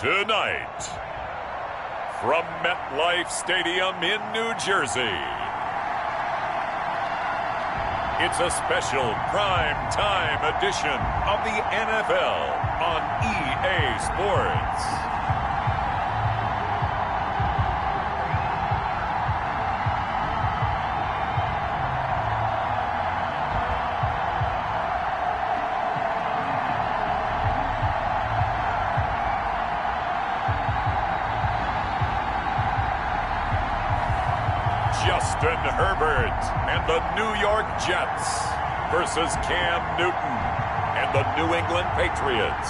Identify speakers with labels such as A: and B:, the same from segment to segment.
A: Tonight, from MetLife Stadium in New Jersey, it's a special prime time edition of the NFL on EA Sports. Justin Herbert and the New York Jets versus Cam Newton and the New England Patriots.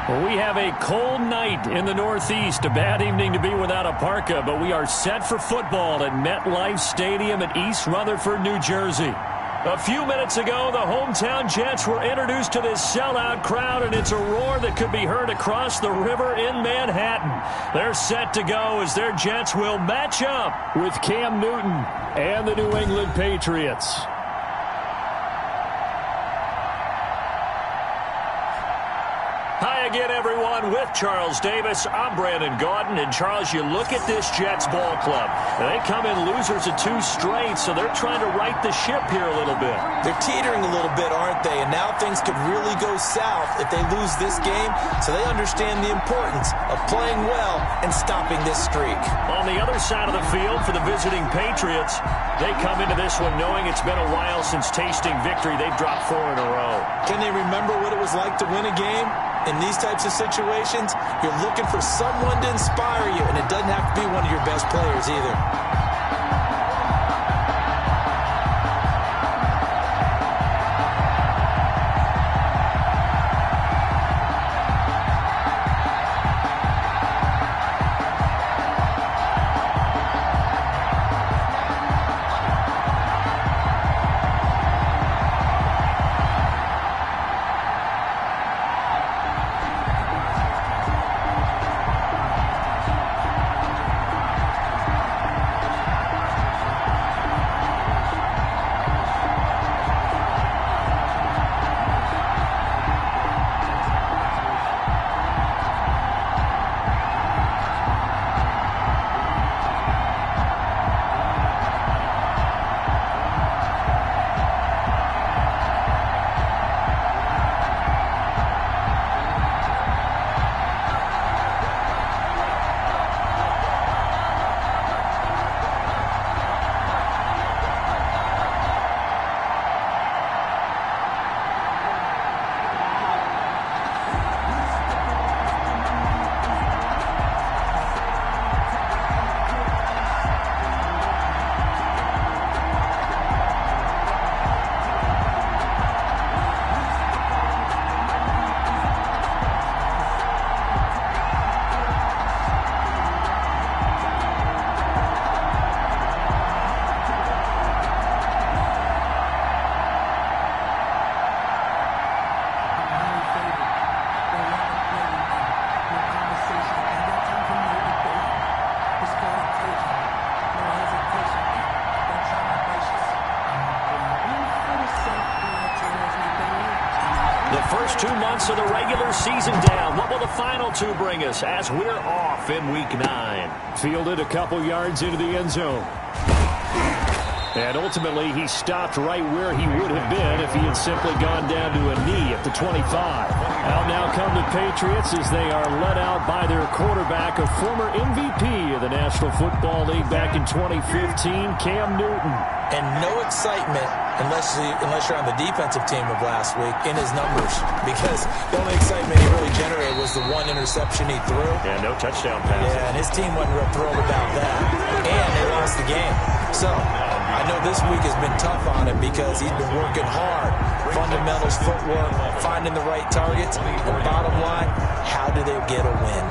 B: Well, we have a cold night in the Northeast. A bad evening to be without a parka, but we are set for football at MetLife Stadium in East Rutherford, New Jersey. A few minutes ago, the hometown Jets were introduced to this sellout crowd, and it's a roar that could be heard across the river in Manhattan. They're set to go as their Jets will match up with Cam Newton and the New England Patriots. Hi again, everyone. With Charles Davis, I'm Brandon Gaudin. And, Charles, you look at this Jets ball club. They come in losers of 2 straight, so they're trying to right the ship here a little bit.
C: They're teetering a little bit, aren't they? And now things could really go south if they lose this game, so they understand the importance of playing well and stopping this streak.
B: On the other side of the field for the visiting Patriots, they come into this one knowing it's been a while since tasting victory. They've dropped 4 in a row.
C: Can they remember what it was like to win a game? In these types of situations, you're looking for someone to inspire you, and it doesn't have to be one of your best players either.
B: First 2 months of the regular season down. What will the final 2 bring us as we're off in Week 9? Fielded a couple yards into the end zone. And ultimately, he stopped right where he would have been if he had simply gone down to a knee at the 25. Out now come the Patriots as they are led out by their quarterback, a former MVP of the National Football League back in 2015, Cam Newton.
C: And no excitement unless you're on the defensive team of last week in his numbers, because the only excitement he really generated was the 1 interception he threw.
B: Yeah, no touchdown pass.
C: Yeah, and his team wasn't real thrilled about that. And they lost the game. So I know this week has been tough on him because he's been working hard. Fundamentals, footwork, finding the right targets. And bottom line, how do they get a win?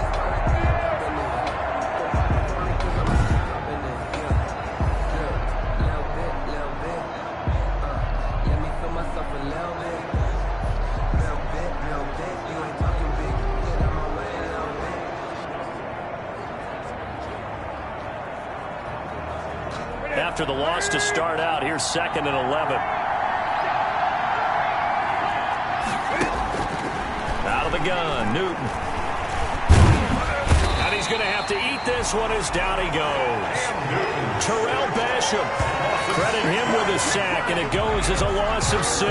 B: After the loss to start out, here's 2nd and 11. Out of the gun, Newton. he's going to have to eat this one as down he goes. Terrell Basham. Credit him with a sack, and it goes as a loss of 6.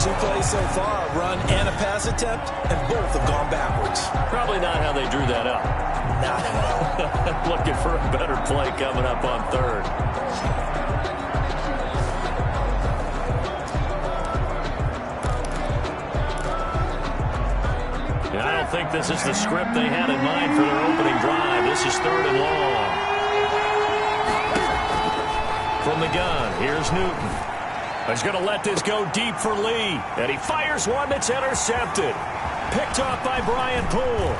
C: 2 plays so far, a run and a pass attempt, and both have gone backwards.
B: Probably not how they drew that up.
C: Not at all.
B: Looking for a better play coming up on 3rd. I don't think this is the script they had in mind for their opening drive. This is 3rd and long. From the gun, here's Newton. He's going to let this go deep for Lee. And he fires one that's intercepted. Picked off by Brian Poole.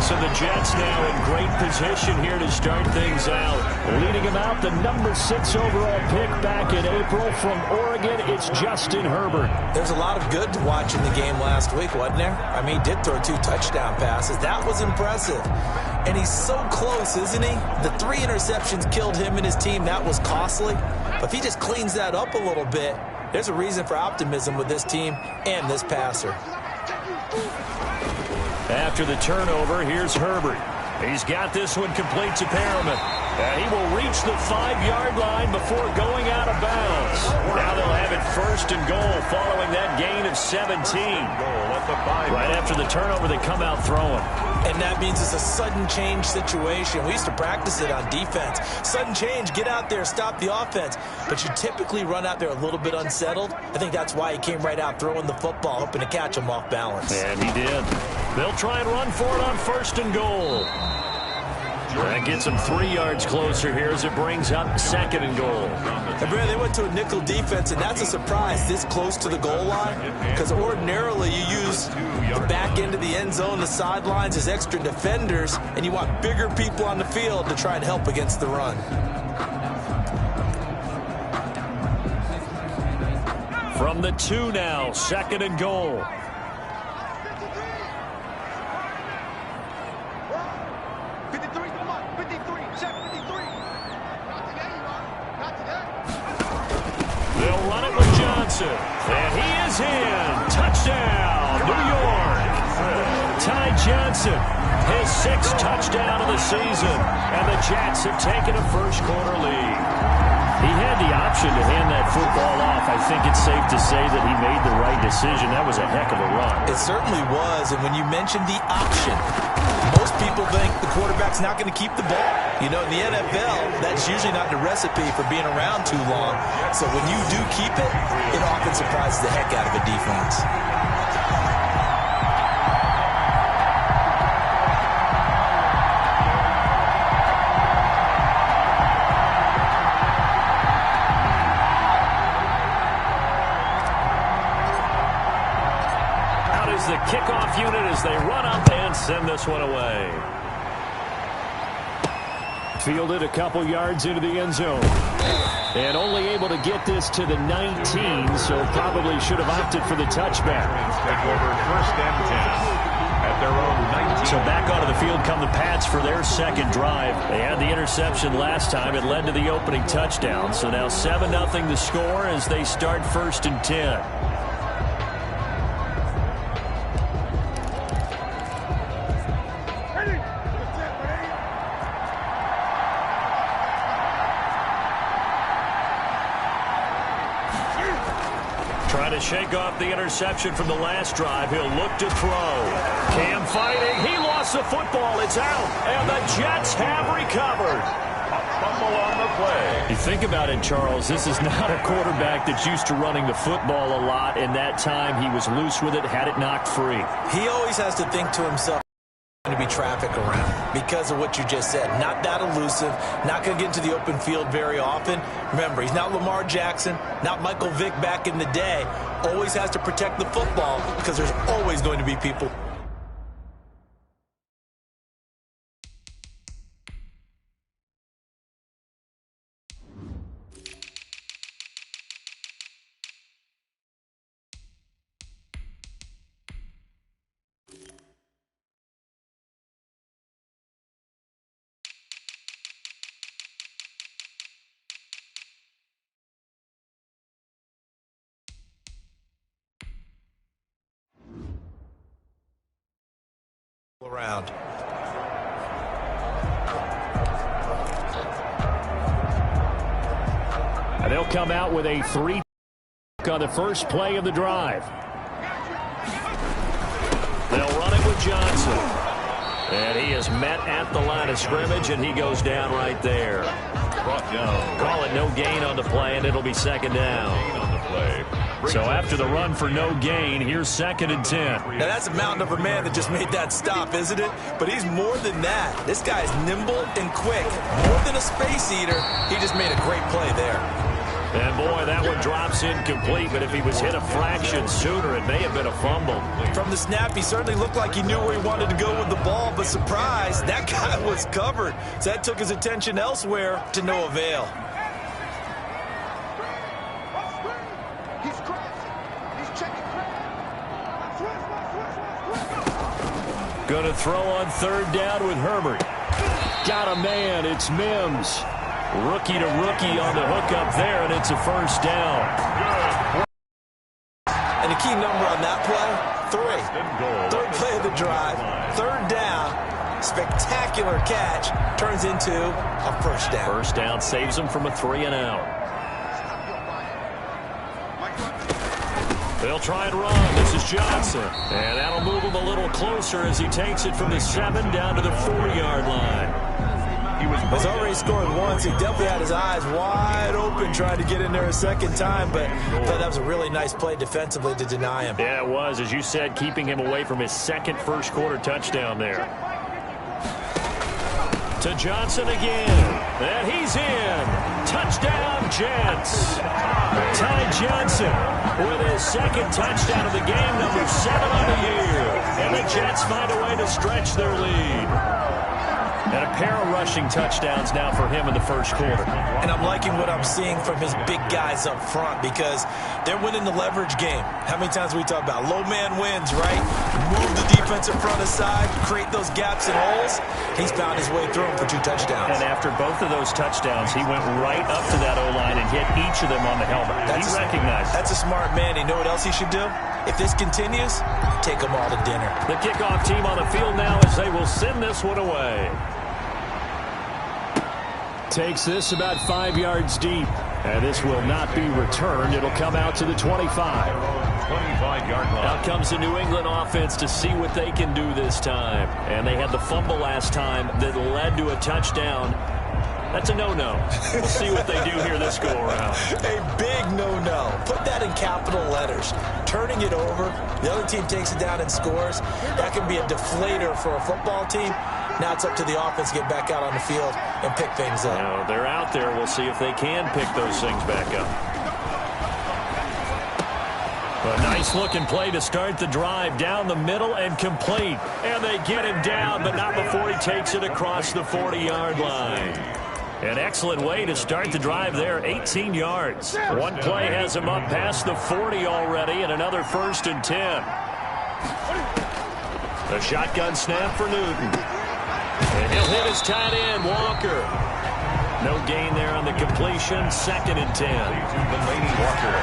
B: So the Jets now in great position here to start things out. Leading him out, the number 6 overall pick back in April from Oregon, it's Justin Herbert.
C: There's a lot of good to watch in the game last week, wasn't there? I mean, he did throw 2 touchdown passes. That was impressive. And he's so close, isn't he? The 3 interceptions killed him and his team. That was costly. But if he just cleans that up a little bit, there's a reason for optimism with this team and this passer.
B: After the turnover, here's Herbert. He's got this one complete to Perriman. And he will reach the 5-yard line before going out of bounds. Now they'll have it 1st and goal following that gain of 17. Right after the turnover, they come out throwing.
C: And that means it's a sudden change situation. We used to practice it on defense. Sudden change, get out there, stop the offense. But you typically run out there a little bit unsettled. I think that's why he came right out throwing the football, hoping to catch him off balance.
B: And he did. They'll try and run for it on 1st and goal. That gets them 3 yards closer here as it brings up 2nd and goal.
C: And Brad, they went to a nickel defense, and that's a surprise this close to the goal line, because ordinarily you use the back end of the end zone, the sidelines as extra defenders, and you want bigger people on the field to try and help against the run.
B: From the 2 now, 2nd and goal. And he is in. Touchdown, New York. Ty Johnson, his 6th touchdown of the season. And the Jets have taken a first-quarter lead. He had the option to hand that football off. I think it's safe to say that he made the right decision. That was a heck of a run.
C: It certainly was. And when you mentioned the option, most people think the quarterback's not going to keep the ball. You know, in the NFL, that's usually not the recipe for being around too long. So when you do keep it, it often surprises the heck out of a defense.
B: Out is the kickoff unit as they run up and send this one away. Fielded a couple yards into the end zone. And only able to get this to the 19, so probably should have opted for the touchback.
A: Take over 1st and 10 at their own 19.
B: So back onto the field come the Pats for their 2nd drive. They had the interception last time. It led to the opening touchdown. So now 7-0 the score as they start 1st and 10. Trying to shake off the interception from the last drive. He'll look to throw. Cam fighting. He lost the football. It's out. And the Jets have recovered.
A: A fumble on the play.
B: You think about it, Charles. This is not a quarterback that's used to running the football a lot. And that time he was loose with it, had it knocked free.
C: He always has to think to himself, to be traffic around because of what you just said. Not that elusive, not going to get into the open field very often. Remember, he's not Lamar Jackson, not Michael Vick back in the day. Always has to protect the football because there's always going to be people. Round.
B: And they'll come out with a 3 on the first play of the drive. They'll run it with Johnson. And he is met at the line of scrimmage, and he goes down right there.
A: Brought down.
B: Call it no gain on the play, and it'll be second down.
A: On the play.
B: So after the run for no gain, here's 2nd and 10.
C: Now that's a mountain of a man that just made that stop, isn't it? But he's more than that. This guy's nimble and quick. More than a space eater. He just made a great play there.
B: And boy, that one drops incomplete, but if he was hit a fraction sooner, it may have been a fumble.
C: From the snap, he certainly looked like he knew where he wanted to go with the ball, but surprise, that guy was covered. So that took his attention elsewhere to no avail.
B: Going to throw on 3rd down with Herbert. Got a man, it's Mims. Rookie to rookie on the hook up there, and it's a 1st down.
C: And the key number on that play, 3. 3rd play of the drive, 3rd down, spectacular catch, turns into a 1st down.
B: 1st down saves him from a 3 and out. They'll try and run. This is Johnson. And that'll move him a little closer as he takes it from the 7 down to the 40-yard line.
C: He's already scored once. He definitely had his eyes wide open trying to get in there a 2nd time, but I thought that was a really nice play defensively to deny him.
B: Yeah, it was, as you said, keeping him away from his 2nd first-quarter touchdown there. To Johnson again, and he's in. Touchdown, Jets. Ty Johnson with his 2nd touchdown of the game, number 7 on the year. And the Jets find a way to stretch their lead. And a pair of rushing touchdowns now for him in the first quarter.
C: And I'm liking what I'm seeing from his big guys up front because they're winning the leverage game. How many times we talk about low man wins, right? Move the defensive front aside, create those gaps and holes. He's found his way through them for 2 touchdowns.
B: And after both of those touchdowns, he went right up to that O-line and hit each of them on the helmet. He recognized it.
C: That's a smart man. You know what else he should do? If this continues, take them all to dinner.
B: The kickoff team on the field now as they will send this one away. Takes this about 5 yards deep. And this will not be returned. It'll come out to the 25.
A: 25-yard line.
B: Out comes the New England offense to see what they can do this time. And they had the fumble last time that led to a touchdown. That's a no-no. We'll see what they do here this go-around.
C: A big no-no. Put that in capital letters. Turning it over, the other team takes it down and scores. That can be a deflator for a football team. Now it's up to the offense to get back out on the field and pick things up.
B: Now, they're out there. We'll see if they can pick those things back up. A nice-looking play to start the drive down the middle and complete. And they get him down, but not before he takes it across the 40-yard line. An excellent way to start the drive there, 18 yards. One play has him up past the 40 already, and another 1st and 10. A shotgun snap for Newton. And he'll hit his tight end, Walker. No gain there on the completion, 2nd and 10.
A: Delaney Walker.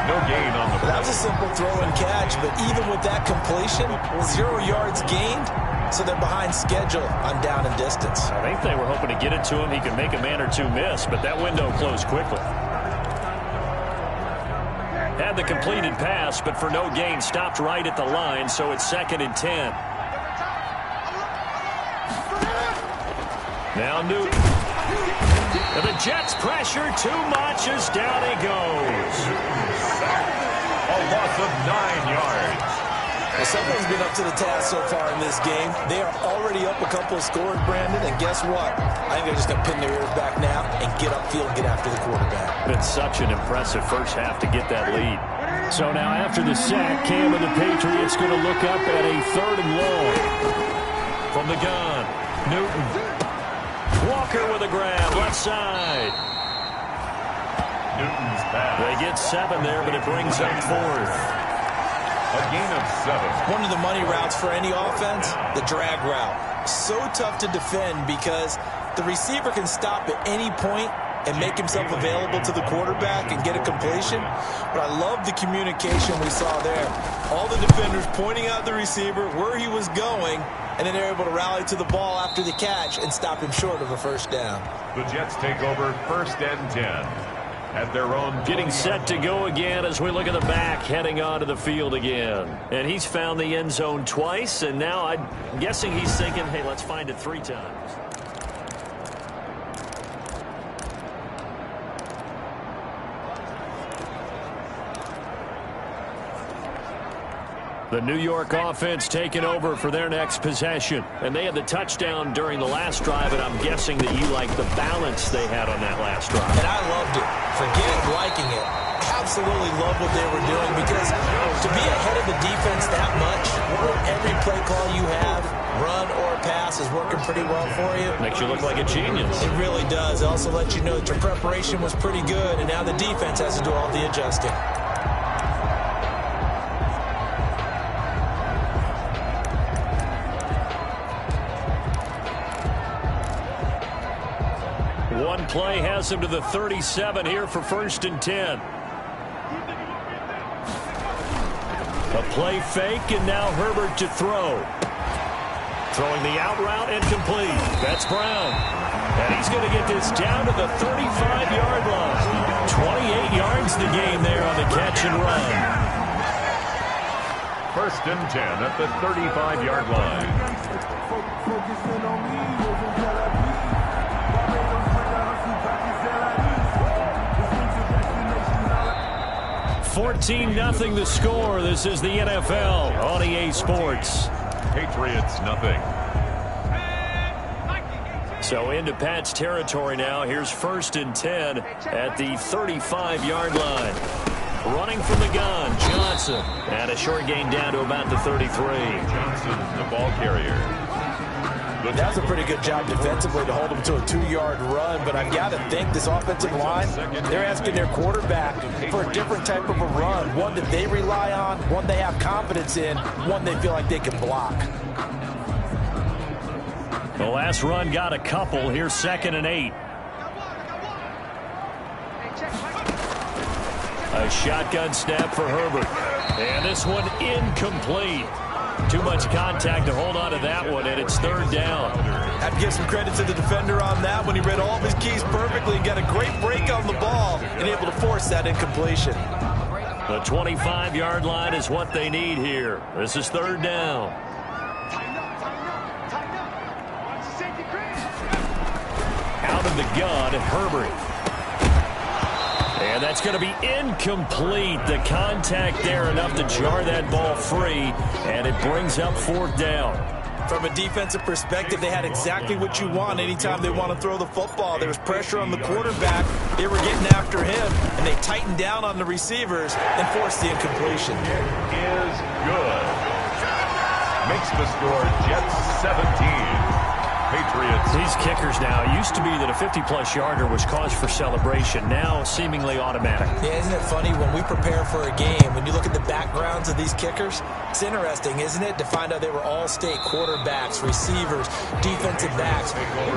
A: No gain on the play.
C: That was a simple throw and catch, but even with that completion, 0 yards gained. So they're behind schedule on down and distance.
B: I think they were hoping to get it to him. He could make a man or two miss, but that window closed quickly. Had the completed pass, but for no gain, stopped right at the line, so it's 2nd and 10. Now Newton. And the Jets pressure too much as down he goes.
A: A loss of 9 yards.
C: Well, someone's been up to the task so far in this game. They are already up a couple of scores, Brandon, and guess what? I think they're just going to pin their ears back now and get upfield and get after the quarterback.
B: Been such an impressive first half to get that lead. So now after the sack, Cam and the Patriots going to look up at a 3rd and long. From the gun, Newton. Walker with a grab, left side.
A: Newton's pass.
B: They get 7 there, but it brings up 4th.
A: A gain of 7.
C: One of the money routes for any offense, the drag route. So tough to defend because the receiver can stop at any point and make himself available to the quarterback and get a completion. But I love the communication we saw there. All the defenders pointing out the receiver where he was going, and then they're able to rally to the ball after the catch and stop him short of a first down.
A: The Jets take over 1st and 10 at their own.
B: Getting set to go again as we look at the back, heading onto the field again. And he's found the end zone twice, and now I'm guessing he's thinking, hey, let's find it 3 times. The New York offense taking over for their next possession. And they had the touchdown during the last drive, and I'm guessing that you like the balance they had on that last drive.
C: And I loved it. Forget liking it. Absolutely love what they were doing, because to be ahead of the defense that much, where every play call you have, run or pass, is working pretty well for you.
B: Makes you look like a genius.
C: It really does. It also lets you know that your preparation was pretty good, and now the defense has to do all the adjusting.
B: One play has him to the 37 here for 1st and 10. A play fake, and now Herbert to throw. Throwing the out route and complete. That's Brown. And he's going to get this down to the 35-yard line. 28 yards the game there on the catch and run.
A: 1st and 10 at the 35-yard line.
B: 14-0 the score. This is the NFL on EA Sports.
A: Patriots nothing.
B: So into Pat's territory now. Here's 1st and 10 at the 35-yard line. Running from the gun, Johnson. And a short gain down to about the 33.
A: Johnson, the ball carrier.
C: That was a pretty good job defensively to hold him to a 2-yard run, but I've got to think this offensive line, they're asking their quarterback for a different type of a run, one that they rely on, one they have confidence in, one they feel like they can block.
B: The last run got a couple. Here's 2nd and 8. A shotgun snap for Herbert. And this one incomplete. Too much contact to hold on to that one, and it's 3rd down.
C: I have to give some credit to the defender on that one. He read all of his keys perfectly and got a great break on the ball and able to force that incompletion.
B: The 25-yard line is what they need here. This is 3rd down. Out of the gun, Herbert. And that's going to be incomplete. The contact there enough to jar that ball free, and it brings up 4th down.
C: From a defensive perspective, they had exactly what you want anytime they want to throw the football. There was pressure on the quarterback. They were getting after him, and they tightened down on the receivers and forced the incompletion.
A: It is good. Makes the score Jets 17. Patriots.
B: These kickers now, it used to be that a 50-plus yarder was cause for celebration. Now seemingly automatic.
C: Yeah, isn't it funny when we prepare for a game, when you look at the backgrounds of these kickers, it's interesting, isn't it, to find out they were all-state quarterbacks, receivers, defensive backs,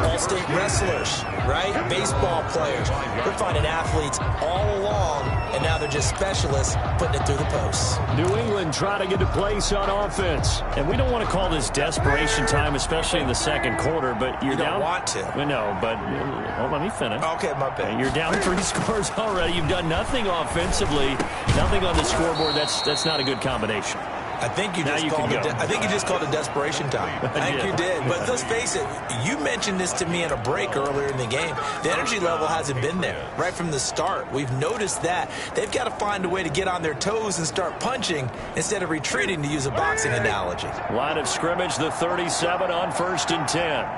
C: all-state wrestlers, right? Baseball players. We're finding athletes all along, and now they're just specialists putting it through the posts.
B: New England trying to get a place on offense. And we don't want to call this desperation time, especially in the 2nd quarter, but you're down.
C: You don't want to.
B: No, but hold on, let me finish.
C: Okay, my bad.
B: You're down 3 scores already. You've done nothing offensively, nothing on the scoreboard. That's not a good combination.
C: I think you just called it desperation time. I think you did. But let's face it, you mentioned this to me in a break earlier in the game. The energy level hasn't been there right from the start. We've noticed that. They've got to find a way to get on their toes and start punching instead of retreating, to use a boxing analogy.
B: Line of scrimmage, the 37 on 1st and 10.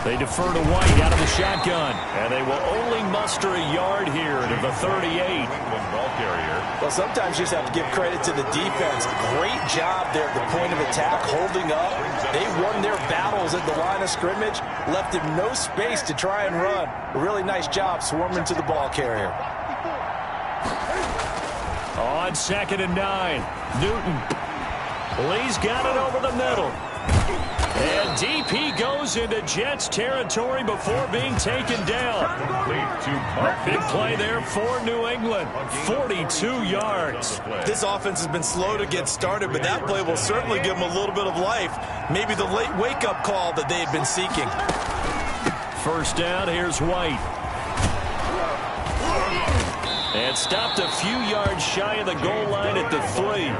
B: They defer to White out of the shotgun, and they will only muster a yard here to the 38.
A: Ball carrier.
C: Well, sometimes you just have to give credit to the defense. Great job there at the point of attack, holding up. They won their battles at the line of scrimmage, left him no space to try and run. A really nice job swarming to the ball carrier.
B: On 2nd and 9, Newton. Lee's got it over the middle. And deep he goes into Jets territory before being taken down. Big play there for New England. 42 yards.
C: This offense has been slow to get started, but that play will certainly give them a little bit of life. Maybe the late wake-up call that they had been seeking.
B: First down, here's White. And stopped a few yards shy of the goal line at the 3.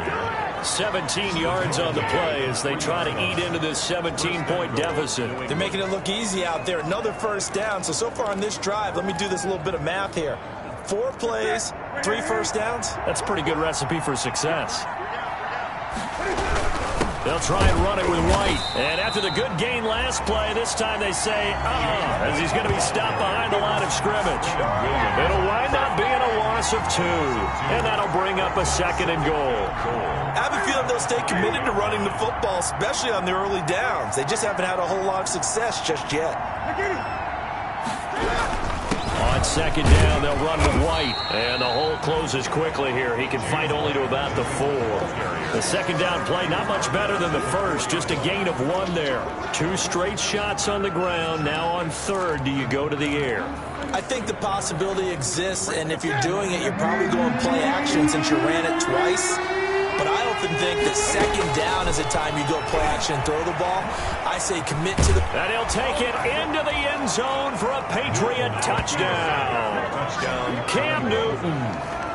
B: 17 yards on the play as they try to eat into this 17-point deficit.
C: They're making it look easy out there. Another first down. So far on this drive, let me do this little bit of math here. 4 plays, 3 first downs.
B: That's a pretty good recipe for success. They'll try and run it with White. And after the good gain last play, this time they say, as he's going to be stopped behind the line of scrimmage. It'll wind up being a loss of 2. And that'll bring up a 2nd and goal.
C: I have a feeling they'll stay committed to running the football, especially on the early downs. They just haven't had a whole lot of success just yet.
B: On 2nd down, they'll run with White. And the hole closes quickly here. He can fight only to about the 4. The 2nd down play, not much better than the first. Just a gain of 1 there. 2 straight shots on the ground. Now on 3rd, do you go to the air?
C: I think the possibility exists, and if you're doing it, you're probably going play action since you ran it twice. But I often think that 2nd down is a time you go play action and throw the ball. I say commit to the...
B: And he'll take it into the end zone for a Patriot touchdown. Cam Newton,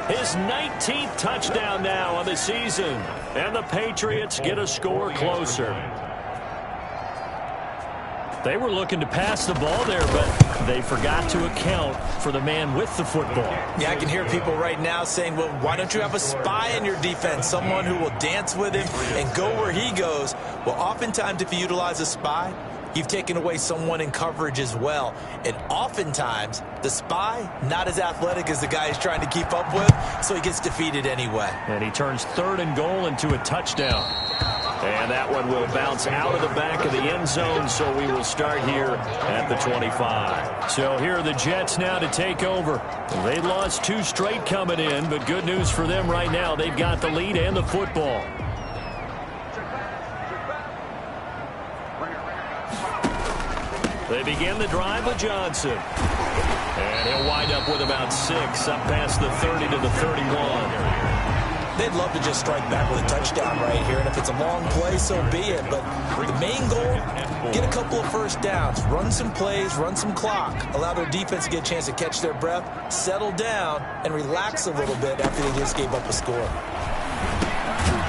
B: his 19th touchdown now on the season. And the Patriots get a score closer. They were looking to pass the ball there, but they forgot to account for the man with the football.
C: Yeah, I can hear people right now saying, well, why don't you have a spy in your defense, someone who will dance with him and go where he goes? Well, oftentimes if you utilize a spy, you've taken away someone in coverage as well. And oftentimes, the spy, not as athletic as the guy he's trying to keep up with, so he gets defeated anyway.
B: And he turns 3rd and goal into a touchdown. And that one will bounce out of the back of the end zone, so we will start here at the 25. So here are the Jets now to take over. They lost 2 straight coming in, but good news for them right now. They've got the lead and the football. They begin the drive with Johnson. And he'll wind up with about 6, up past the 30 to the 31.
C: They'd love to just strike back with a touchdown right here, and if it's a long play, so be it. But the main goal, get a couple of first downs, run some plays, run some clock, allow their defense to get a chance to catch their breath, settle down, and relax a little bit after they just gave up a score.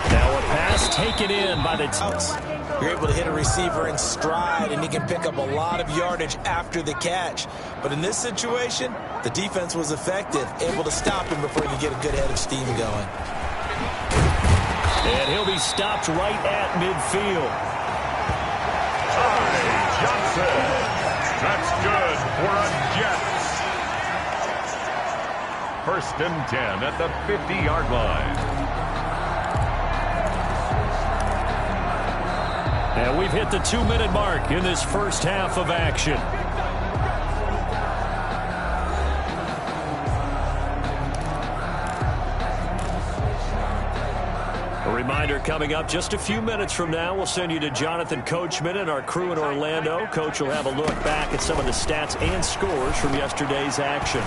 B: Now a pass taken in by the Tuts.
C: You're able to hit a receiver in stride, and he can pick up a lot of yardage after the catch. But in this situation, the defense was effective, able to stop him before he could get a good head of steam going.
B: And he'll be stopped right at midfield.
A: Johnson. That's good for a Jets. 1st and 10 at the 50-yard line.
B: And we've hit the 2-minute mark in this first half of action. A reminder coming up just a few minutes from now, we'll send you to Jonathan Coachman and our crew in Orlando. Coach will have a look back at some of the stats and scores from yesterday's action.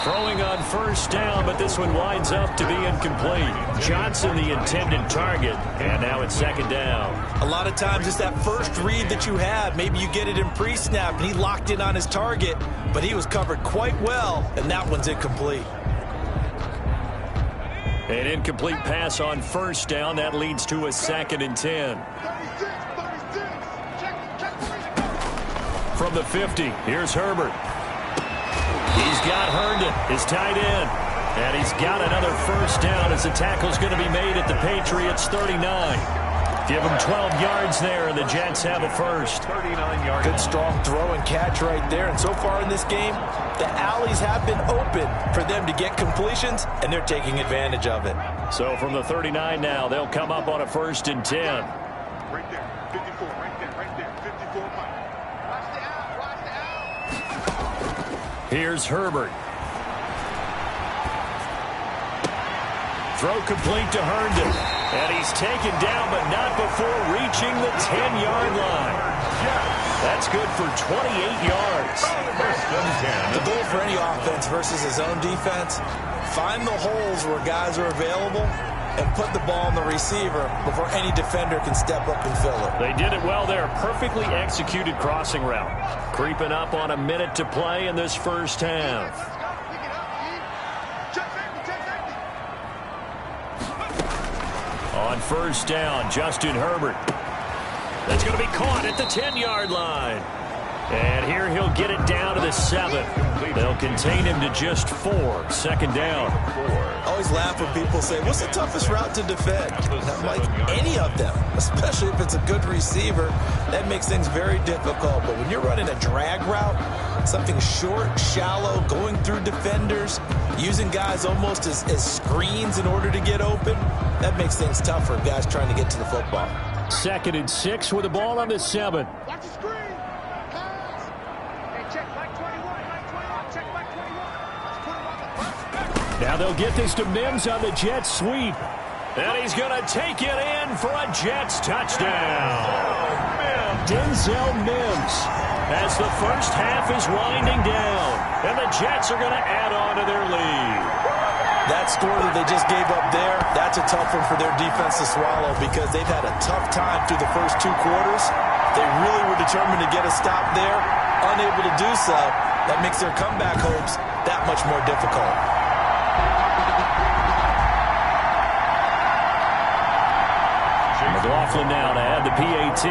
B: Throwing on 1st down, but this one winds up to be incomplete. Johnson, the intended target, and now it's 2nd down.
C: A lot of times it's that first read that you have. Maybe you get it in pre-snap, and he locked in on his target, but he was covered quite well, and that one's incomplete.
B: An incomplete pass on 1st down. That leads to a 2nd and 10. From the 50, here's Herbert. He's got Herndon, his tight end. And he's got another 1st down as the tackle's going to be made at the Patriots' 39. Give him 12 yards there, and the Jets have a 1st.
A: 39-yard.
C: Good strong throw and catch right there. And so far in this game, the alleys have been open for them to get completions, and they're taking advantage of it.
B: So from the 39 now, they'll come up on a 1st and 10.
D: Right there, 54, right there, 54. Watch the out.
B: Here's Herbert. Throw complete to Herndon. And he's taken down, but not before reaching the 10-yard line. That's good for 28 yards.
C: The goal for any offense versus his own defense, find the holes where guys are available and put the ball on the receiver before any defender can step up and fill it.
B: They did it well there. Perfectly executed crossing route. Creeping up on a minute to play in this first half. On first down, Justin Herbert. That's going to be caught at the 10-yard line. And here he'll get it down to the 7. They'll contain him to just 4. Second down.
C: I always laugh when people say, what's the toughest route to defend? And I'm like, any of them, especially if it's a good receiver. That makes things very difficult. But when you're running a drag route, something short, shallow, going through defenders, using guys almost as screens in order to get open, that makes things tough for guys trying to get to the football.
B: 2nd and 6 with the ball on the 7.
D: Watch the screen. Pass. Hey, check Mike 21. Mike 21. Check Mike 21. Let's put him on the first.
B: Now they'll get this to Mims on the jet sweep. And he's going to take it in for a Jets touchdown. Denzel Mims as the first half is winding down. And the Jets are going to add on to their lead.
C: That score that they just gave up there, that's a tough one for their defense to swallow because they've had a tough time through the first 2 quarters. They really were determined to get a stop there, unable to do so. That makes their comeback hopes that much more difficult.
B: McLaughlin now to add the PAT.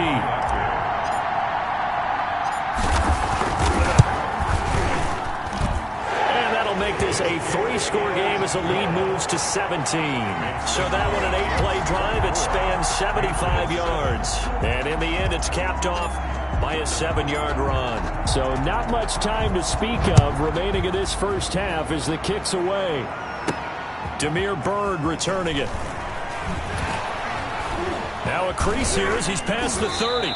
B: Make this a 3-score game as the lead moves to 17. So that one, an 8-play drive. It spans 75 yards. And in the end, it's capped off by a 7-yard run. So not much time to speak of remaining in this first half as the kick's away. Demir Bird returning it. Now a crease here as he's past the 30.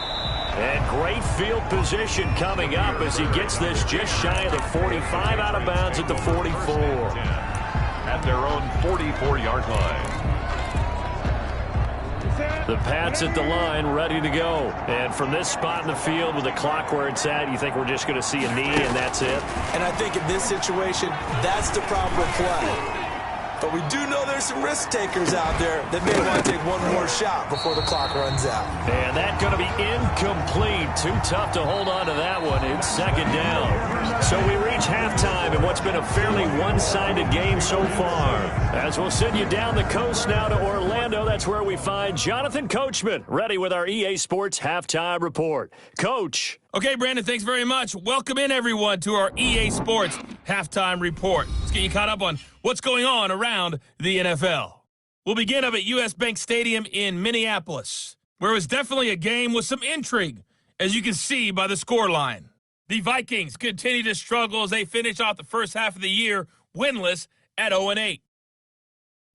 B: And great field position coming up as he gets this just shy of the 45, out of bounds at the 44.
A: At their own 44-yard line.
B: The Pats at the line, ready to go. And from this spot in the field with the clock where it's at, you think we're just going to see a knee and that's it?
C: And I think in this situation, that's the proper play. But we do know there's some risk takers out there that may want to take one more shot before the clock runs out.
B: And that's going to be incomplete. Too tough to hold on to that one. It's 2nd down. So we reach halftime in what's been a fairly one-sided game so far. As we'll send you down the coast now to Orlando, that's where we find Jonathan Coachman, ready with our EA Sports Halftime Report. Coach.
E: Okay, Brandon, thanks very much. Welcome in, everyone, to our EA Sports Halftime Report. Let's get you caught up on what's going on around the NFL. We'll begin up at U.S. Bank Stadium in Minneapolis, where it was definitely a game with some intrigue, as you can see by the scoreline. The Vikings continue to struggle as they finish off the first half of the year winless at 0-8.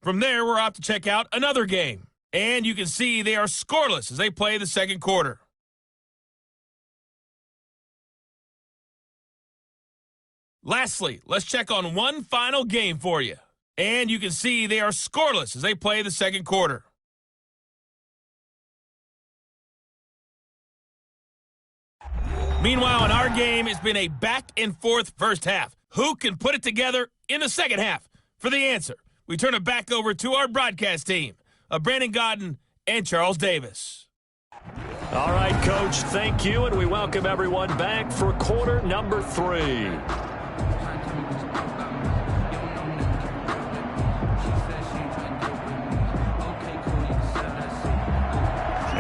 E: From there, we're off to check out another game, and you can see they are scoreless as they play the second quarter. Lastly, let's check on one final game for you. And you can see they are scoreless as they play the second quarter. Meanwhile, in our game, it's been a back-and-forth first half. Who can put it together in the second half? For the answer, we turn it back over to our broadcast team of Brandon Godden and Charles Davis.
B: All right, Coach, thank you, and we welcome everyone back for quarter number 3.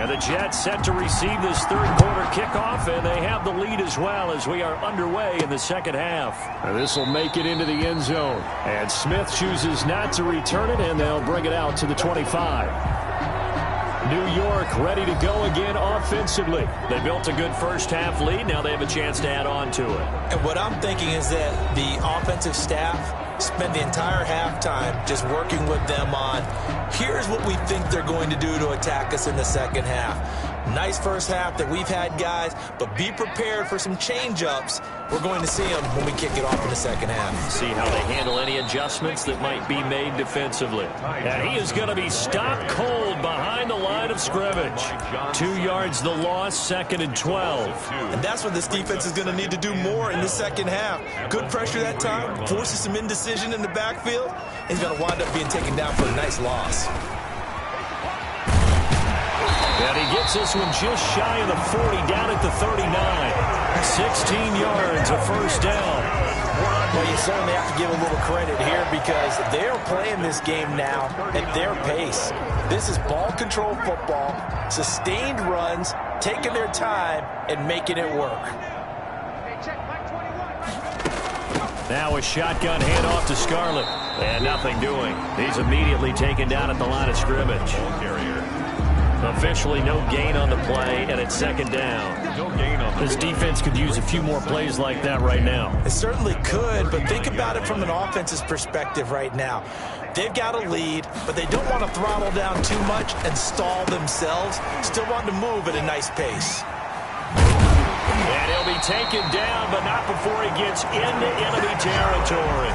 B: And the Jets set to receive this third quarter kickoff, and they have the lead as well as we are underway in the second half. And this will make it into the end zone. And Smith chooses not to return it, and they'll bring it out to the 25. New York ready to go again offensively. They built a good first half lead. Now they have a chance to add on to it.
C: And what I'm thinking is that the offensive staff spend the entire halftime just working with them on, here's what we think they're going to do to attack us in the second half. Nice first half that we've had, guys, but be prepared for some change-ups. We're going to see them when we kick it off in the second half.
B: See how they handle any adjustments that might be made defensively. And he is going to be stopped cold behind the line of scrimmage. 2 yards the loss, 2nd and 12.
C: And that's what this defense is going to need to do more in the second half. Good pressure that time, forces some indecision in the backfield. He's going to wind up being taken down for a nice loss.
B: And he gets this one just shy of the 40, down at the 39. 16 yards, a first down.
C: Well, you certainly have to give a little credit here because they're playing this game now at their pace. This is ball control football, sustained runs, taking their time, and making it work.
B: Now a shotgun handoff to Scarlett. And nothing doing. He's immediately taken down at the line of scrimmage. Officially no gain on the play, and it's 2nd down. No gain on this defense could use a few more plays like that right now.
C: It certainly could, but think about it from an offense's perspective right now. They've got a lead, but they don't want to throttle down too much and stall themselves. Still want to move at a nice pace.
B: And he'll be taken down, but not before he gets into enemy territory.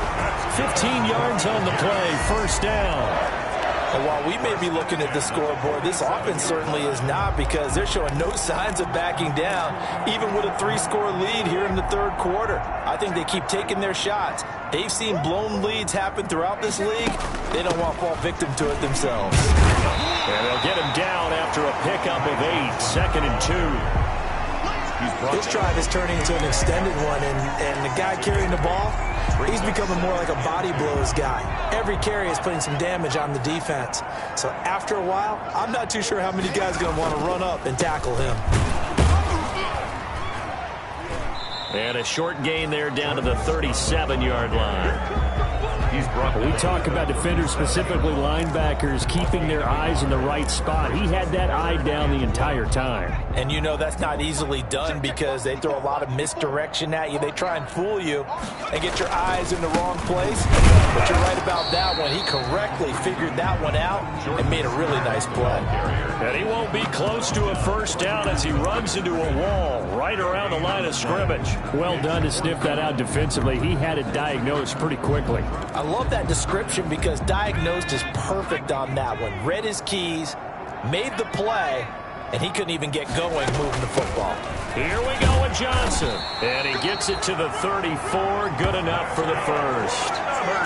B: 15 yards on the play, first down.
C: And while we may be looking at the scoreboard, this offense certainly is not because they're showing no signs of backing down, even with a 3-score lead here in the third quarter. I think they keep taking their shots. They've seen blown leads happen throughout this league. They don't want to fall victim to it themselves.
B: And they'll get him down after a pickup of 8, 2nd and 2.
C: This drive is turning into an extended one, and the guy carrying the ball, he's becoming more like a body blows guy. Every carry is putting some damage on the defense. So after a while, I'm not too sure how many guys are going to want to run up and tackle him.
B: And a short gain there down to the 37-yard line. We talk about defenders, specifically linebackers, keeping their eyes in the right spot. He had that eye down the entire time.
C: And you know that's not easily done because they throw a lot of misdirection at you. They try and fool you and get your eyes in the wrong place. But you're right about that one. He correctly figured that one out and made a really nice play.
B: And he won't be close to a first down as he runs into a wall right around the line of scrimmage. Well done to sniff that out defensively. He had it diagnosed pretty quickly.
C: I love that description because diagnosed is perfect on that one. Read his keys, made the play, and he couldn't even get going moving the football.
B: Here we go with Johnson. And he gets it to the 34. Good enough for the first.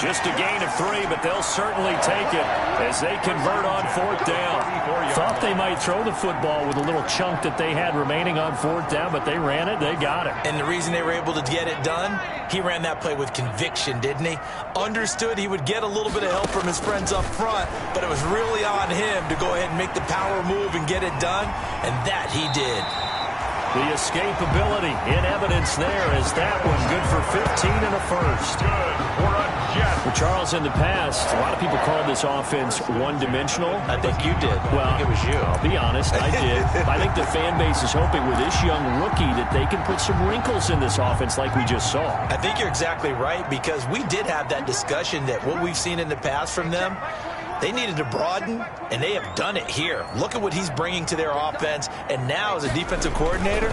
B: Just a gain of 3, but they'll certainly take it as they convert on 4th down. Thought they might throw the football with a little chunk that they had remaining on 4th down, but they ran it, they got it.
C: And the reason they were able to get it done, he ran that play with conviction, didn't he? Understood he would get a little bit of help from his friends up front, but it was really on him to go ahead and make the power move and get it done, and that he did.
B: The escapability in evidence there is that one good for 15 and a first.
A: Good for a jet.
B: Well, Charles, in the past, a lot of people called this offense one-dimensional.
C: I think you did.
B: Well,
C: I think it was you.
B: I'll be honest, I did. I think the fan base is hoping with this young rookie that they can put some wrinkles in this offense like we just saw.
C: I think you're exactly right because we did have that discussion that what we've seen in the past from them, they needed to broaden, and they have done it here. Look at what he's bringing to their offense, and now as a defensive coordinator,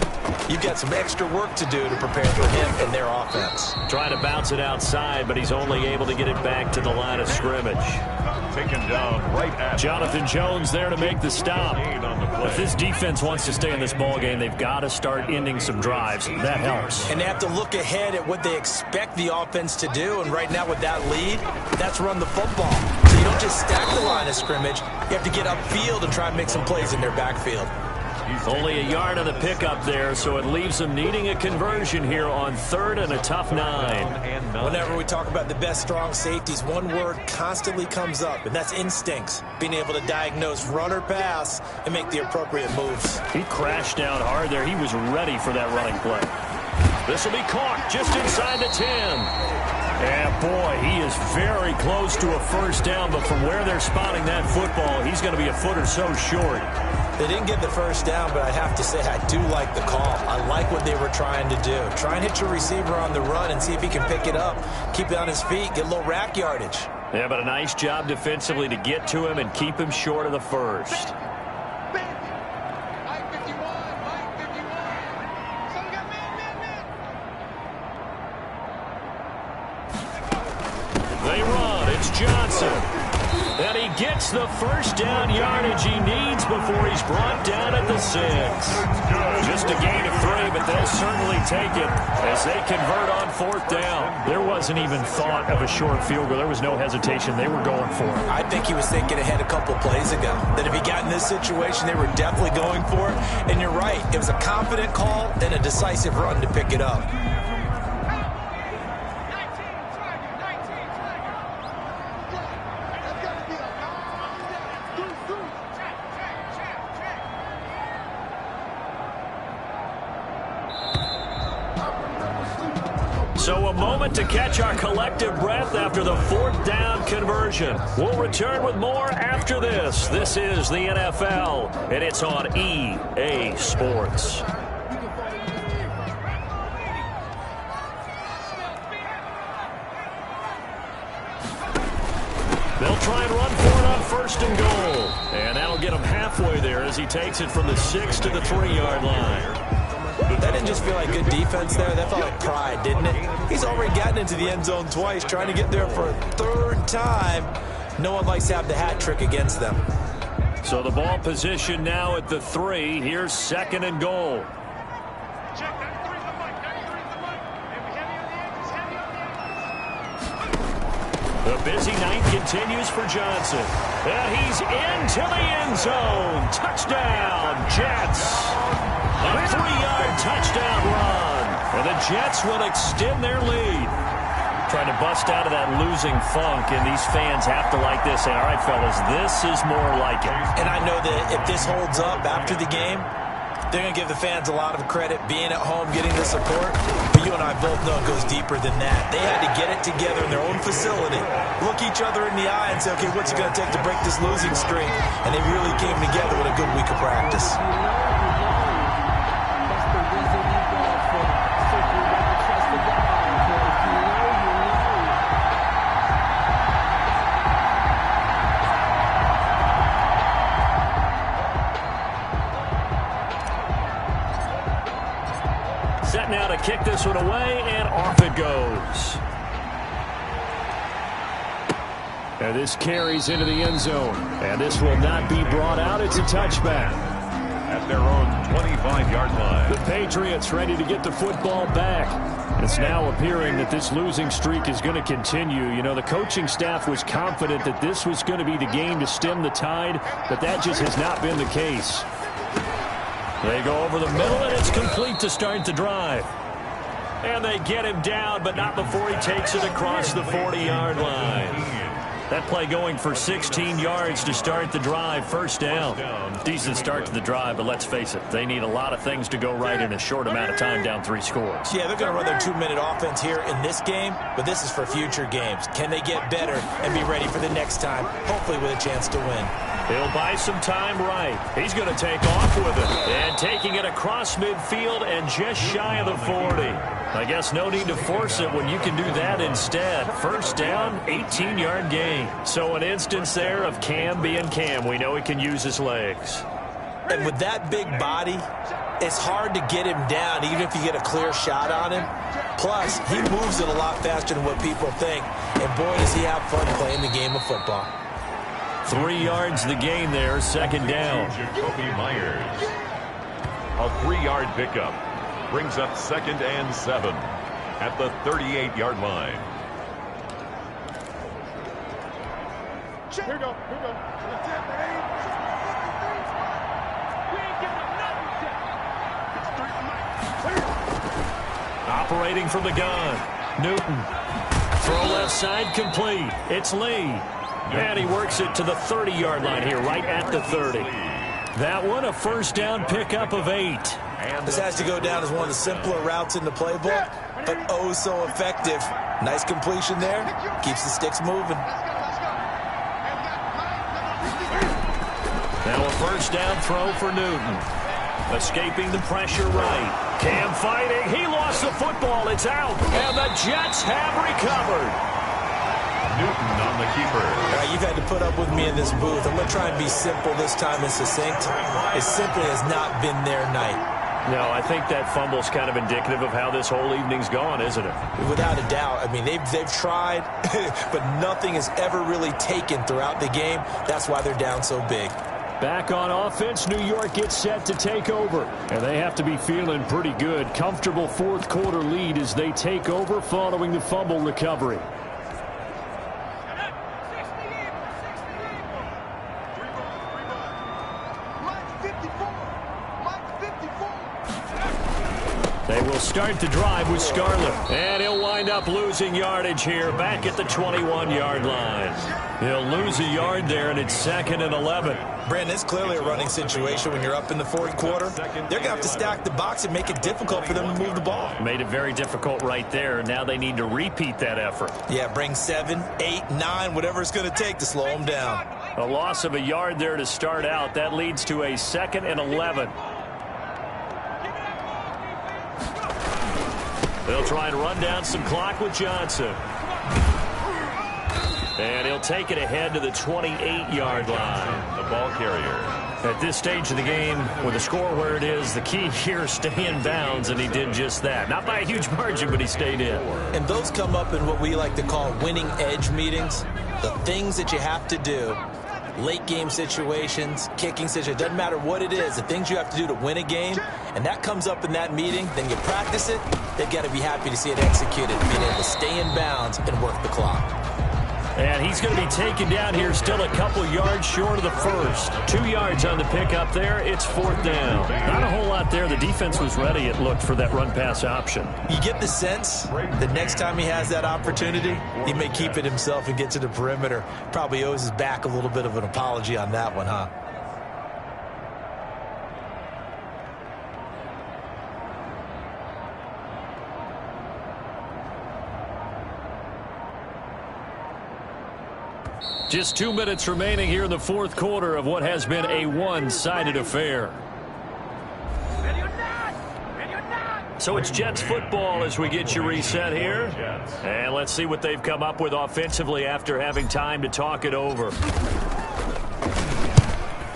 C: you've got some extra work to do to prepare for him and their offense.
B: Trying to bounce it outside, but he's only able to get it back to the line of scrimmage.
A: Taken down right at
B: Jonathan Jones there to make the stop. If this defense wants to stay in this ballgame, they've got to start ending some drives. That helps.
C: And they have to look ahead at what they expect the offense to do, and right now with that lead, that's run the football. So you don't just stack the line of scrimmage. You have to get upfield and try and make some plays in their backfield.
B: Only a yard on the pickup there, so it leaves them needing a conversion here on 3rd and a tough 9.
C: Whenever we talk about the best strong safeties, one word constantly comes up, and that's instincts. Being able to diagnose run or pass and make the appropriate moves.
B: He crashed down hard there. He was ready for that running play. This will be caught just inside the 10. And boy, he is very close to a first down, but from where they're spotting that football, he's going to be a foot or so short.
C: They didn't get the first down, but I have to say I do like the call. I like what they were trying to do. Try and hit your receiver on the run and see if he can pick it up. Keep it on his feet, get a little rack yardage.
B: Yeah, but a nice job defensively to get to him and keep him short of the first. gets the first down yardage he needs before he's brought down at the 6. Just a gain of 3, but they'll certainly take it as they convert on 4th down. There wasn't even thought of a short field goal. There was no hesitation. They were going for it.
C: I think he was thinking ahead a couple plays ago that if he got in this situation, they were definitely going for it. And you're right. It was a confident call and a decisive run to pick it up.
B: So a moment to catch our collective breath after the 4th down conversion. We'll return with more after this. This is the NFL, and it's on EA Sports. They'll try and run for it on 1st and goal. And that'll get him halfway there as he takes it from the 6 to the 3-yard line.
C: That didn't just feel like good defense there. That felt like pride, didn't it? He's already gotten into the end zone twice, trying to get there for a 3rd time. No one likes to have the hat trick against them.
B: So the ball position now at the 3. Here's 2nd and goal. The busy night continues for Johnson. And he's into the end zone. Touchdown, Jets. A 3-yard touchdown run. And the Jets will extend their lead. Trying to bust out of that losing funk, and these fans have to like this. Say, all right, fellas, this is more like it.
C: And I know that if this holds up after the game, they're going to give the fans a lot of credit being at home, getting the support. But you and I both know it goes deeper than that. They had to get it together in their own facility, look each other in the eye and say, okay, what's it going to take to break this losing streak? And they really came together with a good week of practice.
B: Set now to kick this one away, and off it goes. And this carries into the end zone. And this will not be brought out. It's a touchback.
A: At their own 25-yard line.
B: The Patriots ready to get the football back. It's now appearing that this losing streak is going to continue. You know, the coaching staff was confident that this was going to be the game to stem the tide, but that just has not been the case. They go over the middle, and it's complete to start the drive. And they get him down, but not before he takes it across the 40-yard line. That play going for 16 yards to start the drive. 1st down. Decent start to the drive, but let's face it, they need a lot of things to go right in a short amount of time, down 3 scores.
C: Yeah, they're going to run their 2-minute offense here in this game, but this is for future games. Can they get better and be ready for the next time, hopefully with a chance to win?
B: He'll buy some time right. He's going to take off with it. And taking it across midfield and just shy of the 40. I guess no need to force it when you can do that instead. 1st down, 18-yard gain. So an instance there of Cam being Cam. We know he can use his legs.
C: And with that big body, it's hard to get him down, even if you get a clear shot on him. Plus, he moves it a lot faster than what people think. And boy, does he have fun playing the game of football.
B: 3 yards the gain there, 2nd down.
A: Jacoby Myers. A 3-yard pickup brings up 2nd and 7 at the 38-yard line.
D: Here we go. That's it, man. We ain't giving him nothing.
B: Operating from the gun. Newton. Throw left side complete. It's Lee. And he works it to the 30-yard line here, right at the 30. That one, a 1st down pickup of 8.
C: This has to go down as one of the simpler routes in the playbook, but oh so effective. Nice completion there. Keeps the sticks moving.
B: Now a 1st down throw for Newton. Escaping the pressure right. Cam fighting. He lost the football. It's out. And the Jets have recovered.
A: Newton on the keeper.
C: All right, you've had to put up with me in this booth. I'm going to try and be simple this time and succinct. It simply has not been their night.
B: No, I think that fumble's kind of indicative of how this whole evening's gone, isn't it?
C: Without a doubt. I mean, they've tried, but nothing is ever really taken throughout the game. That's why they're down so big.
B: Back on offense, New York gets set to take over. And they have to be feeling pretty good. Comfortable fourth quarter lead as they take over following the fumble recovery. They will start the drive with Scarlett. And he'll wind up losing yardage here back at the 21-yard line. He'll lose a yard there, and it's 2nd and 11.
C: Brandon, it's clearly a running situation when you're up in the fourth quarter. They're going to have to stack the box and make it difficult for them to move the ball.
B: Made it very difficult right there. Now they need to repeat that effort.
C: Yeah, bring 7, 8, 9, whatever it's going to take to slow them down.
B: A loss of a yard there to start out. That leads to a 2nd and 11. They'll try and run down some clock with Johnson. And he'll take it ahead to the 28-yard line.
A: The ball carrier.
B: At this stage of the game, with the score where it is, the key here is stay in bounds, and he did just that. Not by a huge margin, but he stayed in.
C: And those come up in what we like to call winning edge meetings. The things that you have to do, late game situations, kicking situations, doesn't matter what it is, the things you have to do to win a game, and that comes up in that meeting, then you practice it, they've got to be happy to see it executed, being able to stay in bounds and work the clock.
B: And he's going to be taken down here, still a couple yards short of the first. 2 yards on the pickup there. It's 4th down. Not a whole lot there. The defense was ready, it looked, for that run-pass option.
C: You get the sense that next time he has that opportunity, he may keep it himself and get to the perimeter. Probably owes his back a little bit of an apology on that one, huh?
B: Just 2 minutes remaining here in the fourth quarter of what has been a one-sided affair. So it's Jets football as we get you reset here. And let's see what they've come up with offensively after having time to talk it over.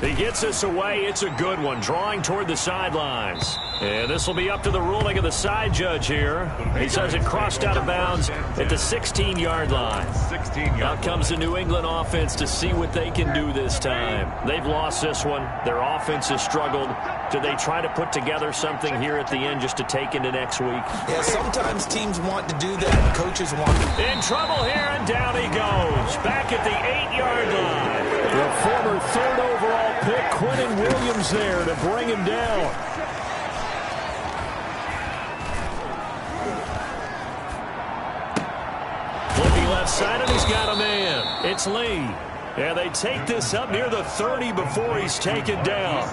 B: He gets us away. It's a good one, drawing toward the sidelines. And this will be up to the ruling of the side judge here. He says it crossed out of bounds at the 16-yard line. Out comes the New England offense to see what they can do this time. They've lost this one. Their offense has struggled. Do they try to put together something here at the end just to take into next week?
C: Yeah, sometimes teams want to do that, and coaches want to.
B: In trouble here, and down he goes. Back at the 8-yard line. The former 3rd overall pick, Quentin Williams, there to bring him down. Flipping left side, and he's got a man. It's Lee. And they take this up near the 30 before he's taken down.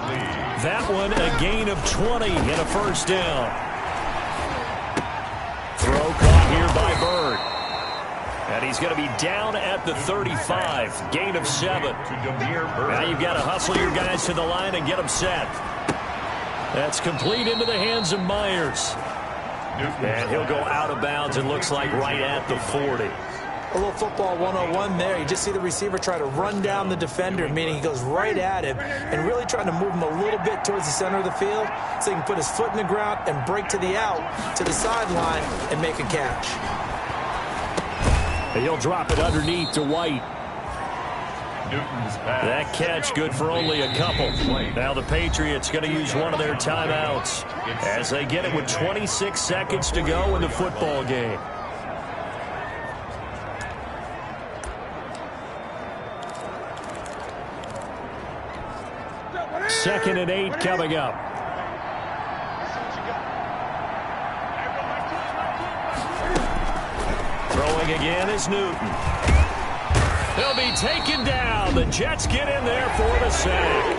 B: That one a gain of 20 and a first down. Throw caught here by Bird. And he's going to be down at the 35. Gain of 7. Now you've got to hustle your guys to the line and get them set. That's complete into the hands of Myers. And he'll go out of bounds, it looks like, right at the 40.
C: A little football 101 there. You just see the receiver try to run down the defender, meaning he goes right at him and really trying to move him a little bit towards the center of the field so he can put his foot in the ground and break to the out, to the sideline, and make a catch.
B: And he'll drop it underneath to White. That catch good for only a couple. Now the Patriots going to use one of their timeouts as they get it with 26 seconds to go in the football game. Second and 8 coming up. Throwing again is Newton. They'll be taken down. The Jets get in there for the sack.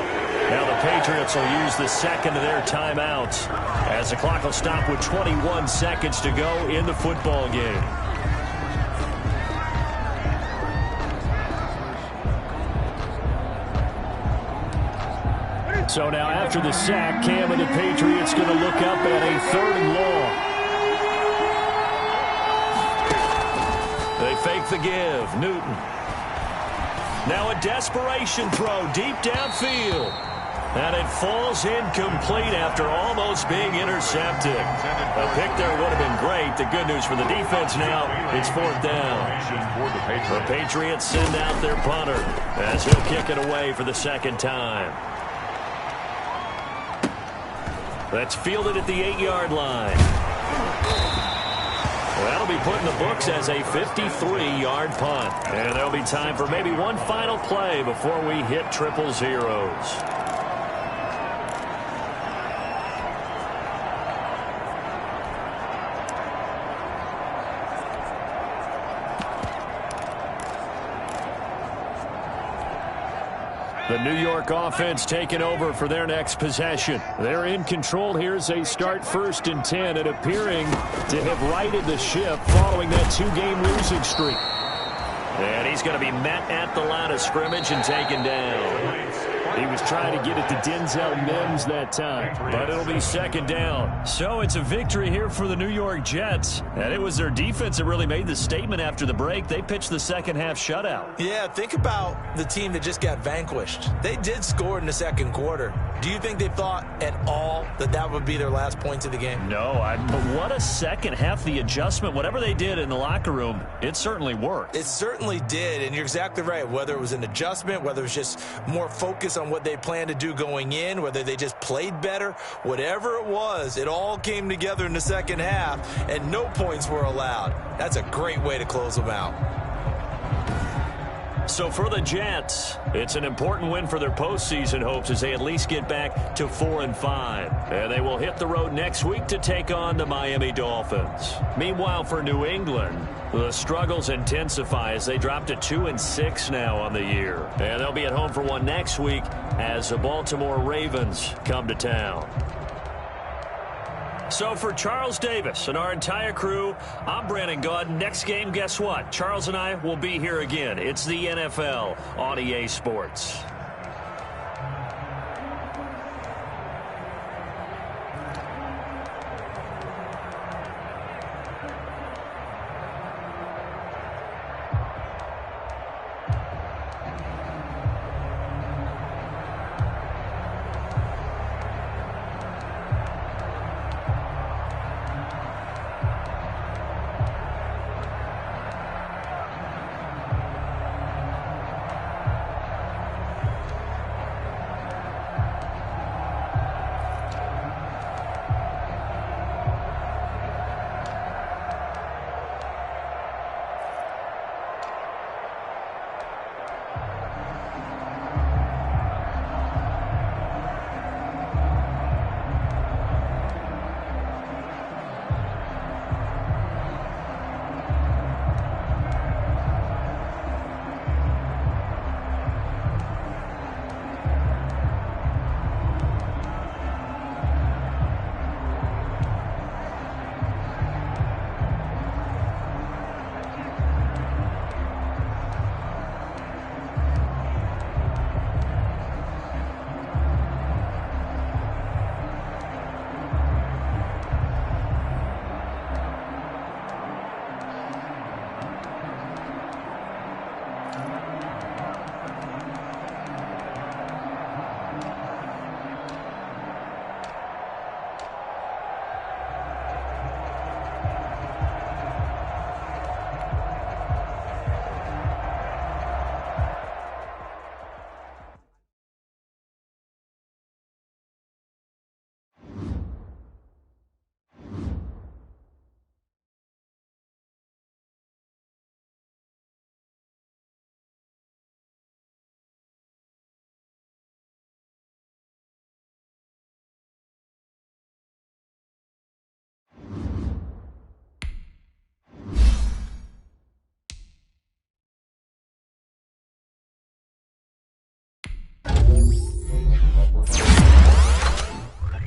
B: Now the Patriots will use the second of their timeouts as the clock will stop with 21 seconds to go in the football game. So now after the sack, Cam and the Patriots going to look up at a 3rd and long. They fake the give. Newton. Now a desperation throw deep downfield. And it falls incomplete after almost being intercepted. A pick there would have been great. The good news for the defense now, it's 4th down. The Patriots send out their punter as he'll kick it away for the 2nd time. That's fielded at the 8-yard line. That'll be put in the books as a 53-yard punt. And there'll be time for maybe one final play before we hit triple zeros. The New York offense taking over for their next possession. They're in control here as they start 1st and 10 and appearing to have righted the ship following that 2-game losing streak. And he's going to be met at the line of scrimmage and taken down. He was trying to get it to Denzel Mims that time, but it'll be 2nd down. So it's a victory here for the New York Jets, and it was their defense that really made the statement after the break. They pitched the 2nd half shutout.
C: Yeah, think about the team that just got vanquished. They did score in the 2nd quarter. Do you think they thought at all that that would be their last points of the game?
B: No, but what a 2nd half. The adjustment, whatever they did in the locker room, it certainly worked.
C: It certainly did, and you're exactly right. Whether it was an adjustment, whether it was just more focus on what they planned to do going in, whether they just played better, whatever it was, it all came together in the 2nd half, and no points were allowed. That's a great way to close them out.
B: So for the Jets, it's an important win for their postseason hopes as they at least get back to 4-5. And they will hit the road next week to take on the Miami Dolphins. Meanwhile, for New England, the struggles intensify as they drop to 2-6 now on the year. And they'll be at home for one next week as the Baltimore Ravens come to town. So for Charles Davis and our entire crew, I'm Brandon Gaudin. Next game, guess what? Charles and I will be here again. It's the NFL on EA Sports.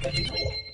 F: Thank you.